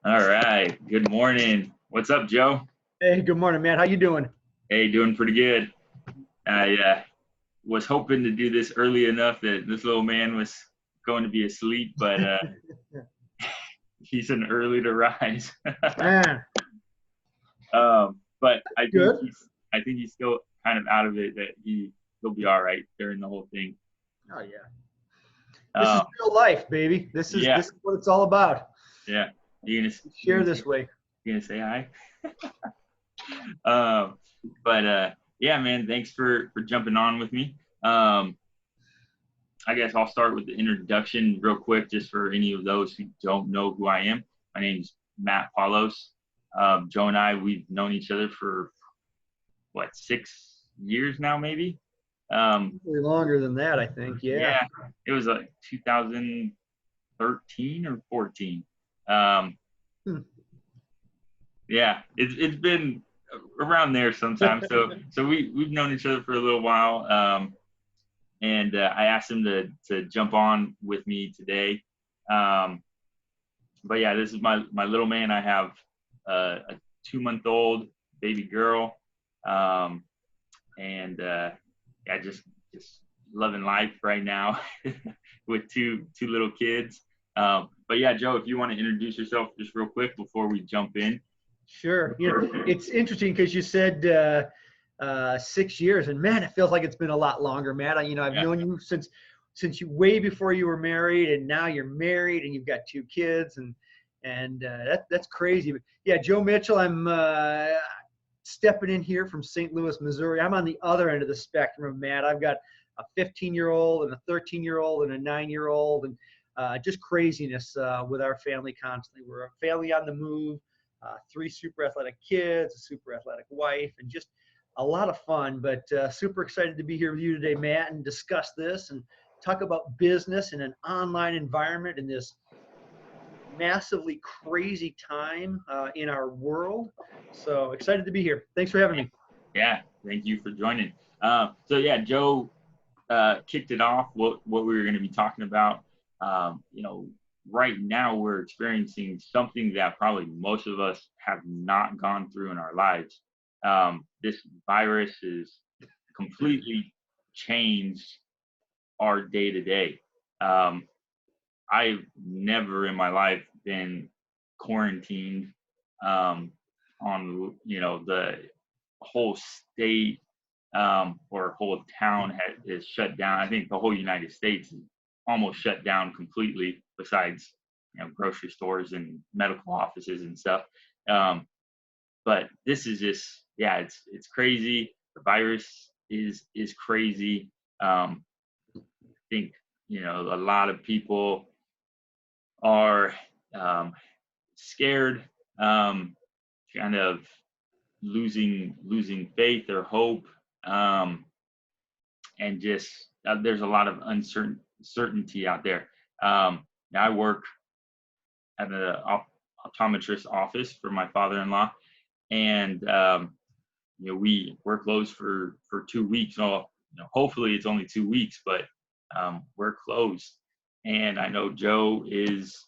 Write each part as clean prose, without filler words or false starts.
All right. Good morning. What's up, Joe? Hey, good morning, man. How you doing? Hey, doing pretty good. I was hoping to do this early enough that this little man was going to be asleep, but he's an early to rise. Man, But good. I think he's still kind of out of it. That he'll be all right during the whole thing. Oh yeah. This is Um, real life, baby. This is yeah, this is what it's all about. yeah. You gonna We share this way. you gonna say hi? Um, but yeah, man. Thanks for jumping on with me. Um, I guess I'll start with the introduction real quick, just for any of those who don't know who I am. My name's Matt Paulos. Joe and I, we've known each other for what, 6 years now, maybe. Way longer than that, I think. Yeah. Yeah, it was like 2013 or 14. Um, Hmm. yeah, it's been around there sometime. So we've known each other for a little while. And I asked him to jump on with me today. Um, but yeah, this is my little man. I have a 2-month-old baby girl, um, and yeah, just loving life right now with two little kids. But yeah, Joe, if you want to introduce yourself just real quick before we jump in. Sure. It's interesting because you said 6 years, and man, it feels like it's been a lot longer, Matt. I've Yeah, known you since you way before you were married, and now you're married and you've got two kids, and that's crazy. But yeah, Joe Mitchell. I'm stepping in here from St. Louis, Missouri. I'm on the other end of the spectrum, Matt. I've got a 15-year-old and a 13-year-old and a 9-year-old, and just craziness with our family constantly. We're a family on the move, three super athletic kids, a super athletic wife, and just a lot of fun. But super excited to be here with you today, Matt, and discuss this and talk about business in an online environment in this massively crazy time in our world. So excited to be here. Thanks for having me. yeah. Thank you for joining. So yeah, Joe kicked it off. What we were going to be talking about. You know, right now we're experiencing something that probably most of us have not gone through in our lives. This virus has completely changed our day to day. I've never in my life been quarantined um, on the whole state or whole town is shut down. I think the whole United States is almost shut down completely, besides grocery stores and medical offices and stuff. Um, but this is just yeah, it's crazy. The virus is crazy. I think a lot of people are um, scared, um, kind of losing faith or hope, um, and just there's a lot of uncertainty out there. Now I work at an optometrist office for my father-in-law, and we're closed for 2 weeks. Well, hopefully it's only 2 weeks, but we're closed. And I know Joe is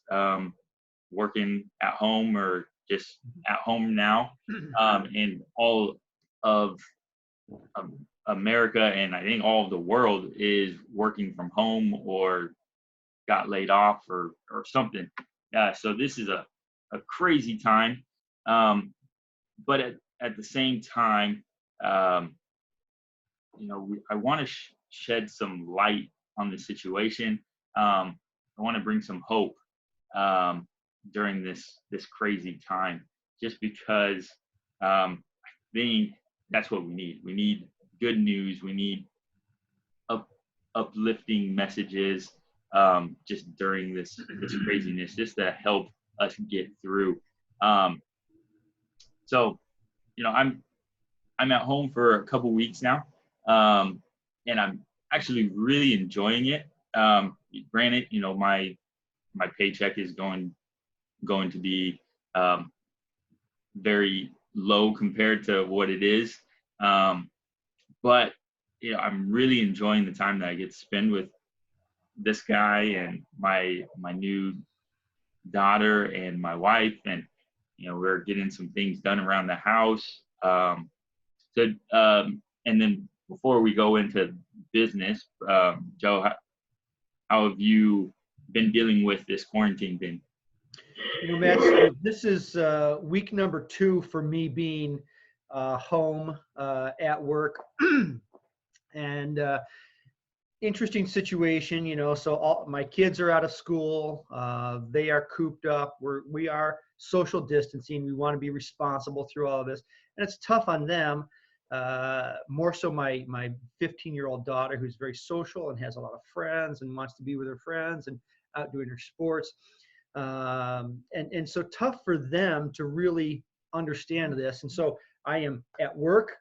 working at home or just at home now, and all of America and I think all of the world is working from home or got laid off or something. So this is a crazy time, but at the same time, um, I want to shed some light on the situation. I want to bring some hope um, during this crazy time, just because I think that's what we need. We need good news. We need up, uplifting messages just during this craziness, just to help us get through. Um, so, I'm at home for a couple weeks now, and I'm actually really enjoying it. Granted, my paycheck is going to be um, very low compared to what it is, um, but I'm really enjoying the time that I get to spend with this guy and my new daughter and my wife, and we're getting some things done around the house. And then before we go into business, Joe, how have you been dealing with this quarantine thing? Matt, so this is week number 2 for me being home at work. And interesting situation, so all my kids are out of school. They are cooped up. We are social distancing. We want to be responsible through all of this. And it's tough on them. More so my 15-year-old daughter, who's very social and has a lot of friends and wants to be with her friends and out doing her sports. And so tough for them to really understand this. And so I am at work.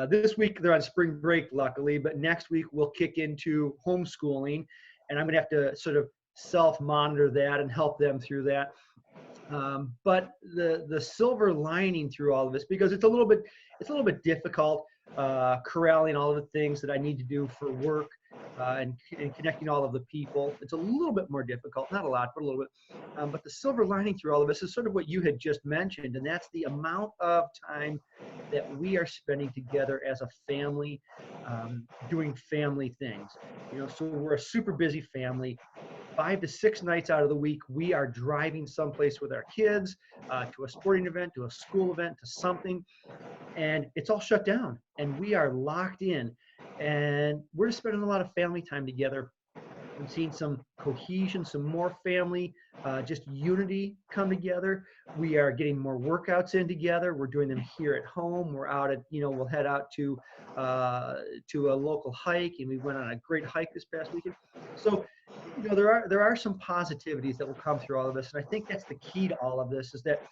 This week they're on spring break, luckily, but next week we'll kick into homeschooling, and I'm going to have to sort of self-monitor that and help them through that. But the silver lining through all of this, because it's a little bit difficult corralling all of the things that I need to do for work and connecting all of the people. It's a little bit more difficult, not a lot, but a little bit. But the silver lining through all of this is sort of what you had just mentioned, and that's the amount of time that we are spending together as a family, doing family things. So we're a super busy family. 5 to 6 nights out of the week, we are driving someplace with our kids, to a sporting event, to a school event, to something, and it's all shut down, and we are locked in, and we're just spending a lot of family time together. I'm seeing some cohesion, some more family, just unity come together. We are getting more workouts in together. We're doing them here at home. We're out at, we'll head out to a local hike, and we went on a great hike this past weekend. So, there are some positivities that will come through all of this, and I think that's the key to all of this, is that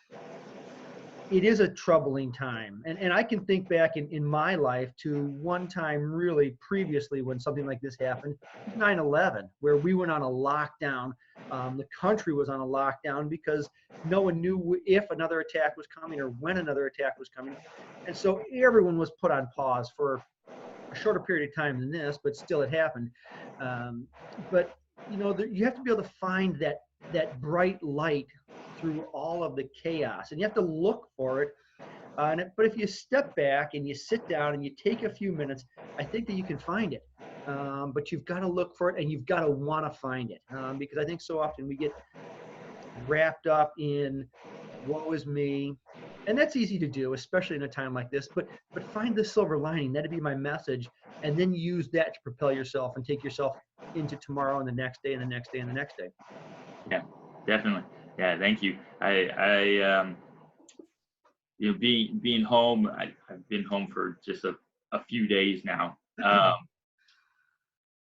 it is a troubling time. And I can think back in my life to one time really previously when something like this happened, 9/11, where we went on a lockdown. The country was on a lockdown because no one knew if another attack was coming or when another attack was coming. And so everyone was put on pause for a shorter period of time than this, but still it happened. But you have to be able to find that bright light through all of the chaos, and you have to look for it. But if you step back and you sit down and you take a few minutes, I think that you can find it. But you've got to look for it, and you've got to want to find it, because I think so often we get wrapped up in woe is me, and that's easy to do, especially in a time like this. But find the silver lining. That'd be my message, and then use that to propel yourself and take yourself into tomorrow and the next day and the next day and the next day. Yeah, definitely. Yeah, thank you. Being home, I've been home for just a few days now.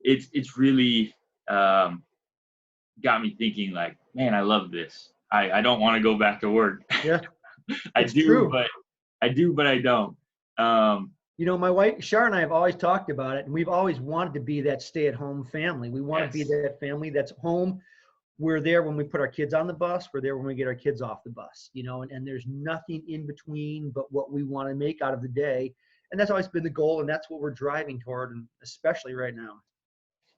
It's really got me thinking, like, man, I love this. I don't want to go back to work. Yeah, I it's do, true. but I don't. My wife, Shar, and I have always talked about it, and we've always wanted to be that stay-at-home family. We want to be Yes. that family that's home. We're there when we put our kids on the bus. We're there when we get our kids off the bus, and there's nothing in between but what we want to make out of the day. And that's always been the goal, and that's what we're driving toward, and especially right now.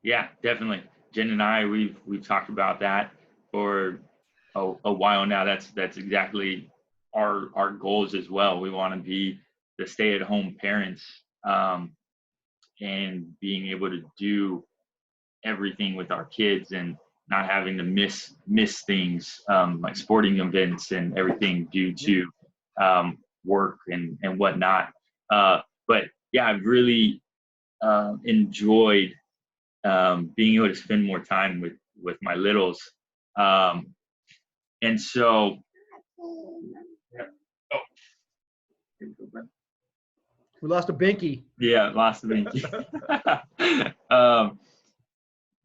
Yeah, definitely. Jen and I, we've talked about that for a while now. That's exactly our goals as well. We want to be the stay-at-home parents, and being able to do everything with our kids and not having to miss things, like sporting events and everything due to work and whatnot. But yeah, I've really enjoyed being able to spend more time with my littles. And so, We lost a binky. yeah, lost the binky.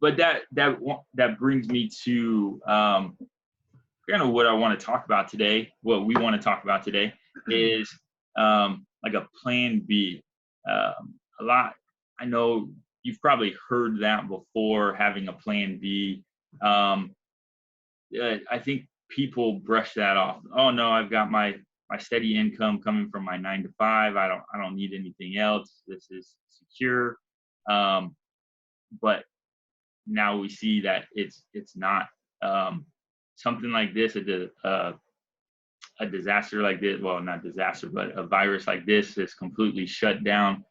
But that brings me to kind of what I want to talk about today. What we want to talk about today is like a plan B. A lot. I know you've probably heard that before, having a plan B. I think people brush that off. Oh no, I've got my steady income coming from my 9 to 5. I don't need anything else. This is secure. But now we see that it's not. something like this, a disaster like this, well, not disaster, but a virus like this has completely shut down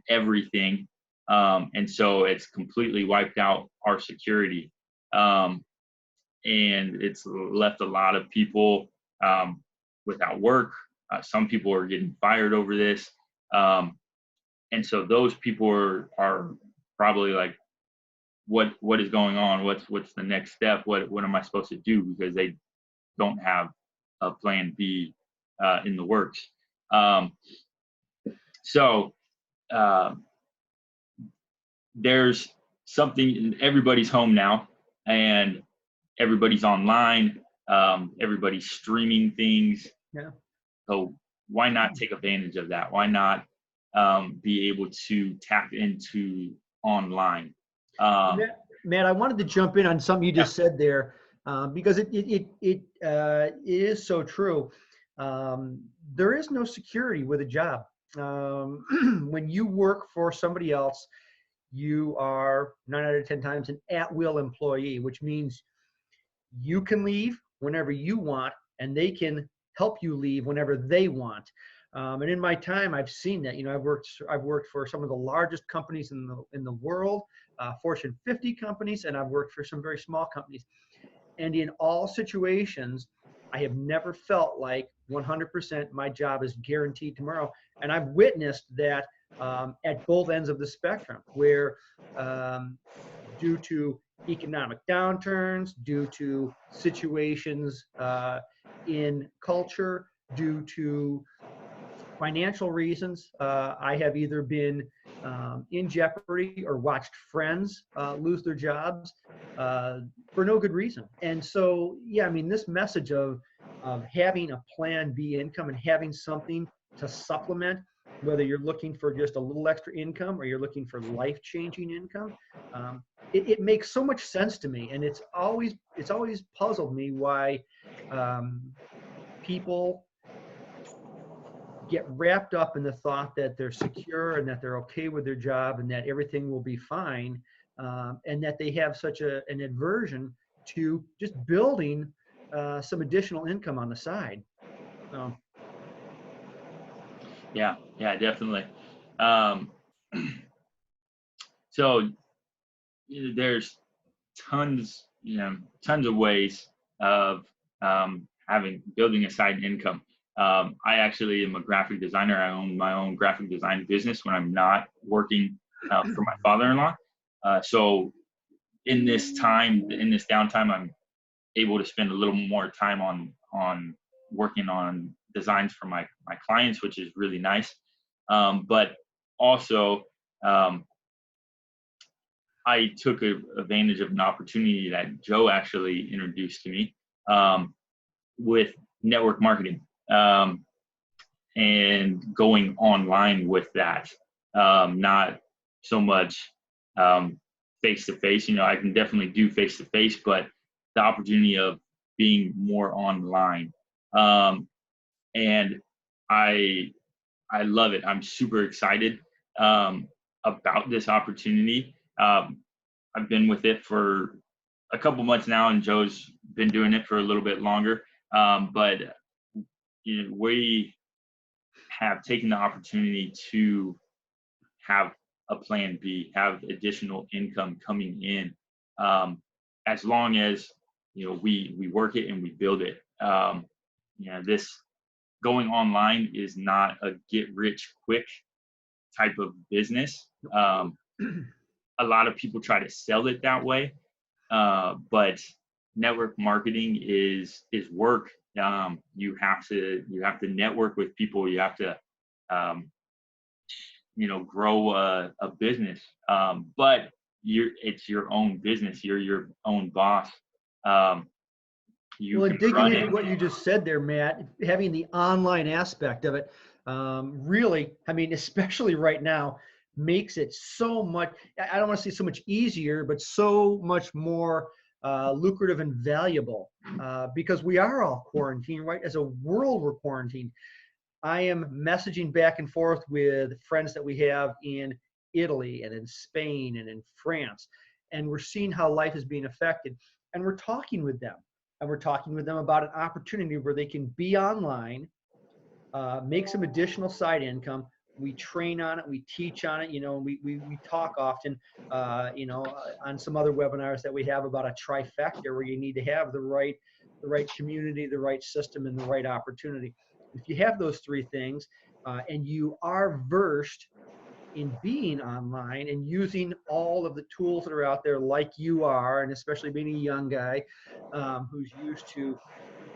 everything. And so it's completely wiped out our security. Um, and it's left a lot of people without work. Some people are getting fired over this. Um, and so those people are probably like, what is going on? What's the next step? What am I supposed to do? Because they don't have a plan B in the works. Um, so uh, there's something. Everybody's home now, and everybody's online. Everybody's streaming things. Yeah. So why not take advantage of that? Why not be able to tap into online? Matt, I wanted to jump in on something you Yeah, just said there, because it is so true. There is no security with a job. When you work for somebody else, you are 9 out of 10 times an at-will employee, which means you can leave whenever you want, and they can help you leave whenever they want. And in my time, I've seen that. I've worked for some of the largest companies in the world, Fortune 50 companies, and I've worked for some very small companies. And in all situations, I have never felt like 100% my job is guaranteed tomorrow. And I've witnessed that at both ends of the spectrum, where due to economic downturns, due to situations in culture, due to financial reasons, I have either been in jeopardy or watched friends lose their jobs for no good reason. And so, yeah, I mean, this message of having a plan B income and having something to supplement, whether you're looking for just a little extra income or you're looking for life-changing income, it makes so much sense to me. And it's always puzzled me why people get wrapped up in the thought that they're secure and that they're okay with their job and that everything will be fine, and that they have such an aversion to just building some additional income on the side. So, yeah, definitely. Um, so there's tons of ways of building a side income. I actually am a graphic designer. I own my own graphic design business when I'm not working for my father-in-law. So in this downtime, I'm able to spend a little more time on working on designs for my clients, which is really nice. But also, I took advantage of an opportunity that Joe actually introduced to me with network marketing, and going online with that. Not so much face to face. I can definitely do face to face, but the opportunity of being more online, and I love it. I'm super excited about this opportunity. I've been with it for a couple months now, and Joe's been doing it for a little bit longer. But we have taken the opportunity to have a plan B, have additional income coming in, as long as we work it and we build it. This going online is not a get rich quick type of business. A lot of people try to sell it that way, but network marketing is work. You have to network with people. You have to grow a business. But it's your own business. You're your own boss. You well, can and digging run into it. what you just said there, Matt, having the online aspect of it, really, I mean, especially right now, makes it so much, I don't want to say so much easier, but so much more lucrative and valuable, because we are all quarantined, right? As a world, we're quarantined. I am messaging back and forth with friends that we have in Italy and in Spain and in France, and we're seeing how life is being affected, and we're talking with them. and we're talking with them about an opportunity where they can be online, make some additional side income. We train on it, we teach on it, we talk often, on some other webinars that we have about a trifecta where you need to have the right community, the right system, and the right opportunity. If you have those three things, and you are versed in being online and using all of the tools that are out there like you are, and especially being a young guy who's used to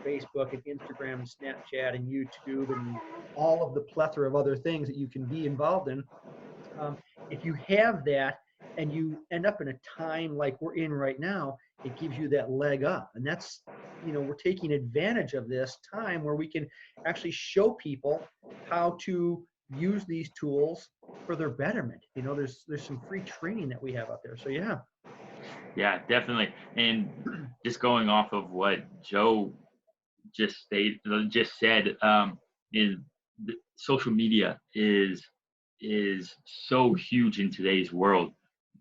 Facebook and Instagram and Snapchat and YouTube and all of the plethora of other things that you can be involved in. If you have that and you end up in a time like we're in right now, it gives you that leg up. And that's, we're taking advantage of this time where we can actually show people how to use these tools for their betterment. There's some free training that we have out there. So yeah. Yeah, definitely. And just going off of what Joe just said, is social media is so huge in today's world.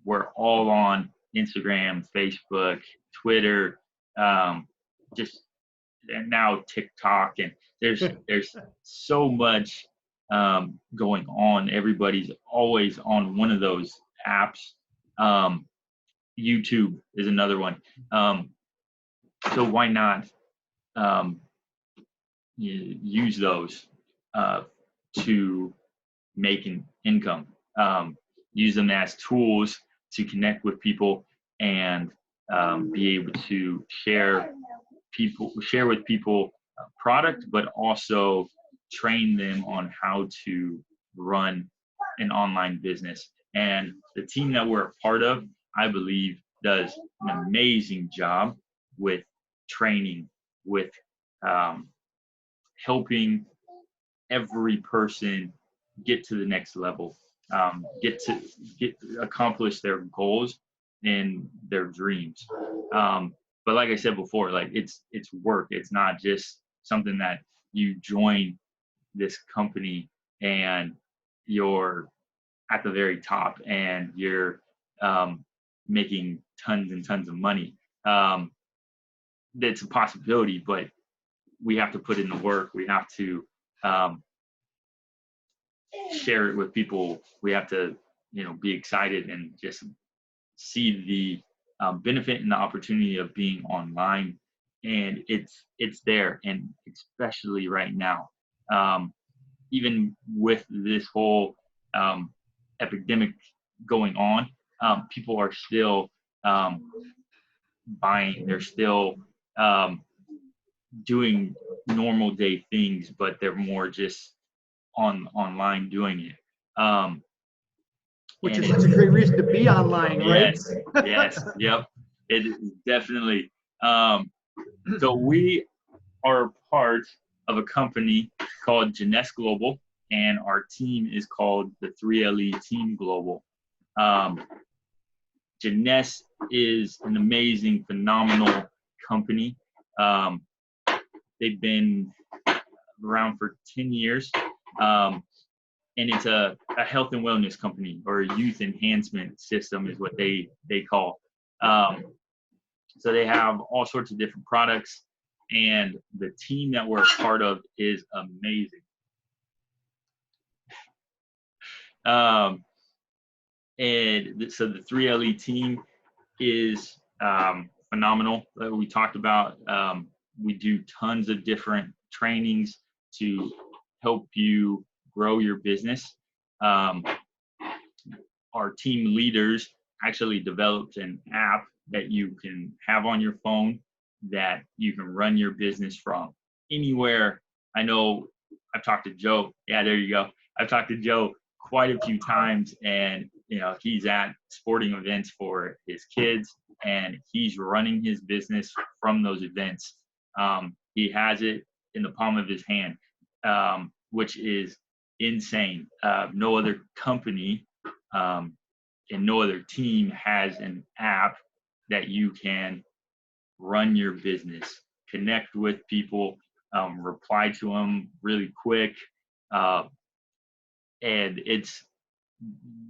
We're all on Instagram, Facebook, Twitter, just and now TikTok, and there's so much going on. Everybody's always on one of those apps. YouTube is another one. So why not use those to make an income? Use them as tools to connect with people and be able to share with people product, but also train them on how to run an online business. And the team that we're a part of, I believe, does an amazing job with training, with helping every person get to the next level, get accomplish their goals and their dreams. But like I said before, like it's work. It's not just something that you join this company and you're at the very top and you're making tons and tons of money. That's a possibility, but we have to put in the work. We have to share it with people. We have to, be excited and just see the benefit and the opportunity of being online. And it's there, and especially right now, even with this whole epidemic going on, people are still buying. They're still doing normal day things, but they're more just online doing it. Which is such a great reason to be online, right? Yes, yep. It is definitely. So we are a part of a company called Jeunesse Global, and our team is called the 3LE Team Global. Jeunesse is an amazing, phenomenal company. They've been around for 10 years. And it's a health and wellness company, or a youth enhancement system is what they call. So they have all sorts of different products, and the team that we're a part of is amazing. And so the 3LE team is phenomenal. We talked about, we do tons of different trainings to help you grow your business. Our team leaders actually developed an app that you can have on your phone that you can run your business from anywhere. I know I've talked to Joe. Yeah, there you go. I've talked to Joe quite a few times, and he's at sporting events for his kids, and he's running his business from those events. He has it in the palm of his hand, which is insane. No other company and no other team has an app that you can run your business, connect with people, reply to them really quick. And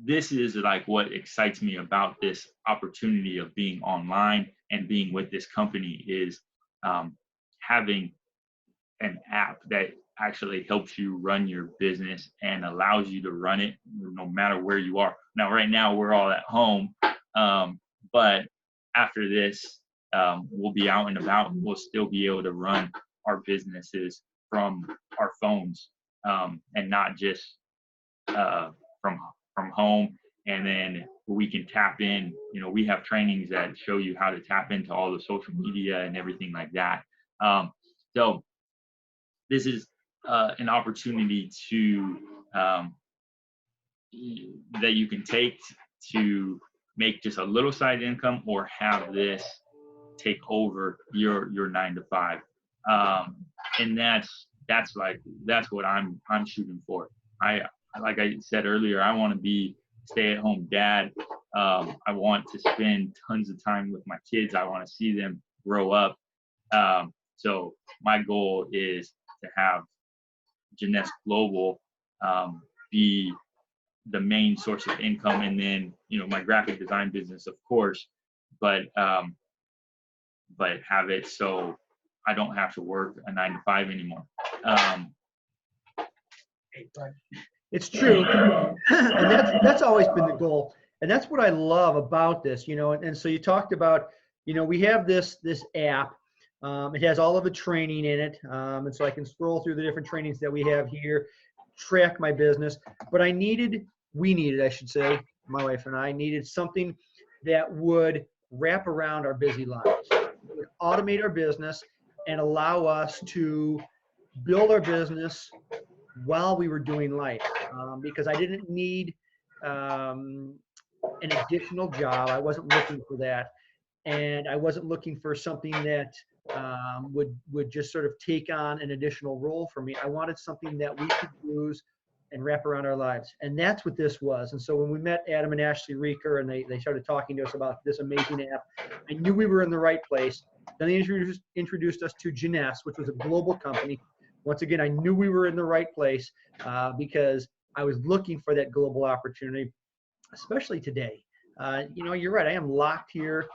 this is like what excites me about this opportunity of being online and being with this company is having an app that actually helps you run your business and allows you to run it no matter where you are. Now, right now we're all at home, but after this, we'll be out and about. And we'll still be able to run our businesses from our phones, and not just from home. And then we can tap in. We have trainings that show you how to tap into all the social media and everything like that. So this is an opportunity to that you can take to make just a little side income, or have this take over your 9 to 5. And that's what I'm shooting for. Like I said earlier, I want to be stay-at-home dad. I want to spend tons of time with my kids. I want to see them grow up. So my goal is to have Jeunesse Global be the main source of income, and then my graphic design business, of course, but have it so I don't have to work a 9 to 5 anymore. It's true, and that's always been the goal, and that's what I love about this, And so you talked about, we have this app. It has all of the training in it, and so I can scroll through the different trainings that we have here, track my business. But we needed, I should say, my wife and I needed something that would wrap around our busy lives, would automate our business, and allow us to build our business while we were doing life, because I didn't need an additional job. I wasn't looking for that, and I wasn't looking for something that would just sort of take on an additional role for me. I wanted something that we could use and wrap around our lives, and that's what this was. And so when we met Adam and Ashley Reeker, and they started talking to us about this amazing app, I knew we were in the right place. Then they introduced us to Jeunesse, which was a global company. Once again, I knew we were in the right place because I was looking for that global opportunity, especially today. You're right. I am locked here.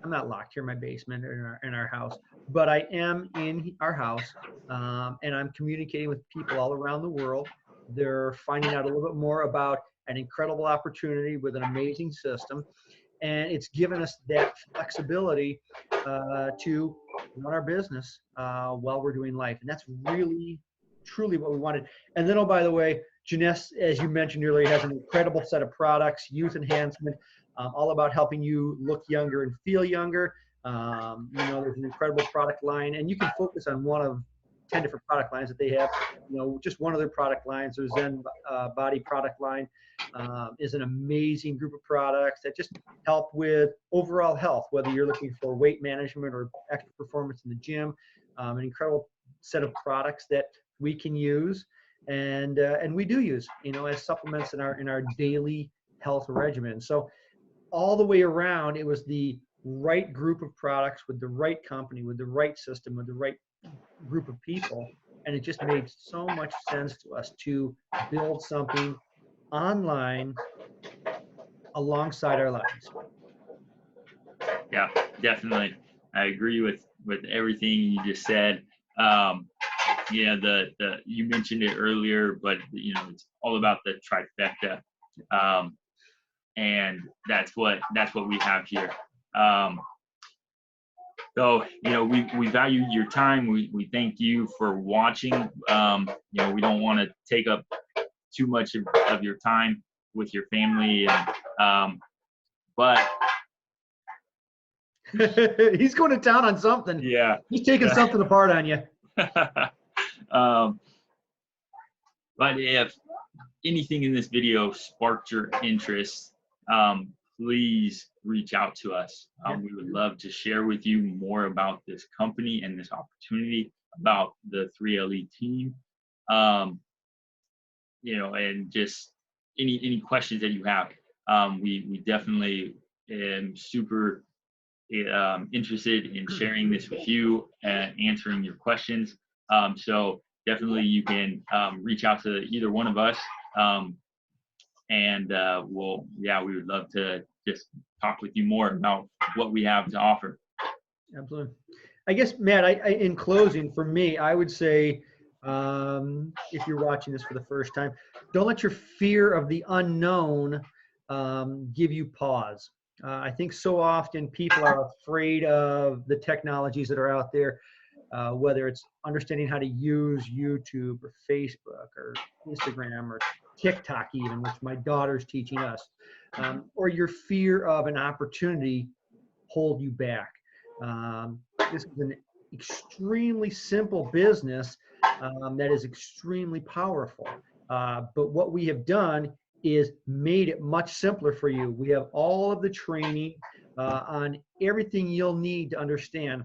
I'm not locked here in my basement or in our house, but I am in our house, and I'm communicating with people all around the world. They're finding out a little bit more about an incredible opportunity with an amazing system, and it's given us that flexibility to run our business while we're doing life. And that's really, truly what we wanted. And then, oh, by the way, Jeunesse, as you mentioned earlier, has an incredible set of products, youth enhancement, all about helping you look younger and feel younger. There's an incredible product line, and you can focus on one of 10 different product lines that they have. Just one of their product lines, their Zen Body product line, is an amazing group of products that just help with overall health, whether you're looking for weight management or extra performance in the gym. An incredible set of products that we can use, and we do use, as supplements in our daily health regimen. So all the way around, it was the right group of products with the right company, with the right system, with the right group of people, and it just made so much sense to us to build something online alongside our lives. Yeah, definitely. I agree with everything you just said. You mentioned it earlier, but it's all about the trifecta, and that's what we have here. So, we value your time. We thank you for watching. We don't want to take up too much of your time with your family, but he's going to town on something. Yeah, he's taking something apart on you. But if anything in this video sparked your interest, please reach out to us. We would love to share with you more about this company and this opportunity, about the 3LE team, and just any questions that you have. We definitely am super interested in sharing this with you and answering your questions. So definitely you can reach out to either one of us, and we would love to just talk with you more about what we have to offer. Absolutely. I guess, Matt, in closing, for me, I would say, if you're watching this for the first time, don't let your fear of the unknown give you pause. I think so often people are afraid of the technologies that are out there, whether it's understanding how to use YouTube or Facebook or Instagram or TikTok even, which my daughter's teaching us, or your fear of an opportunity hold you back. This is an extremely simple business that is extremely powerful. But what we have done is made it much simpler for you. We have all of the training on everything you'll need to understand.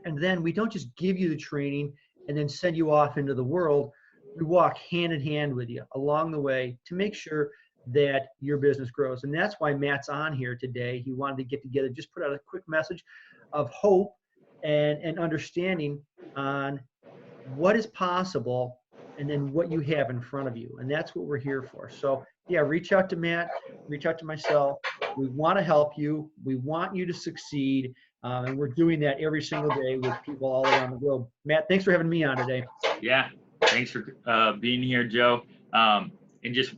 And then we don't just give you the training and then send you off into the world. We walk hand in hand with you along the way to make sure that your business grows. And that's why Matt's on here today. He wanted to get together, just put out a quick message of hope and understanding on what is possible and then what you have in front of you. And that's what we're here for. So yeah, reach out to Matt, reach out to myself. We want to help you. We want you to succeed. And we're doing that every single day with people all around the globe. Matt, thanks for having me on today. Yeah, thanks for being here, Joe. And just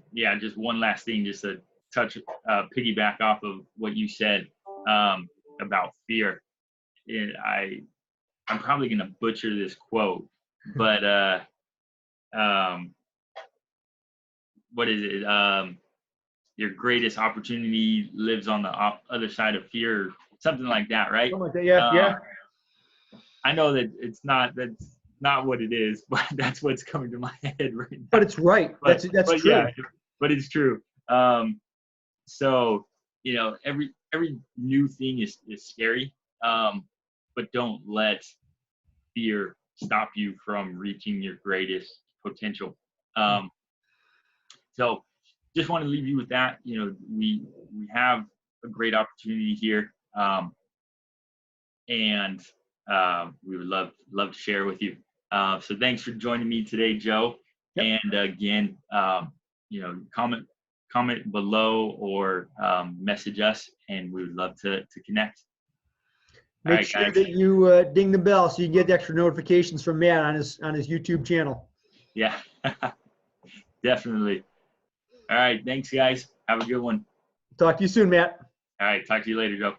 one last thing, just to piggyback off of what you said about fear. I'm probably going to butcher this quote, but what is it? Your greatest opportunity lives on the other side of fear, something like that, right? Something like that, yeah, yeah. I know that that's not what it is, but that's what's coming to my head right now. But it's right. That's true. Yeah, but it's true. So every new thing is scary, but don't let fear stop you from reaching your greatest potential. So just want to leave you with that. We have a great opportunity here, and we would love to share with you. So thanks for joining me today, Joe. Yep. And again, comment below or message us, and we would love to connect. Make sure that you ding the bell so you can get extra notifications from Matt on his YouTube channel. Yeah, definitely. All right, thanks, guys. Have a good one. Talk to you soon, Matt. All right, talk to you later, Joe.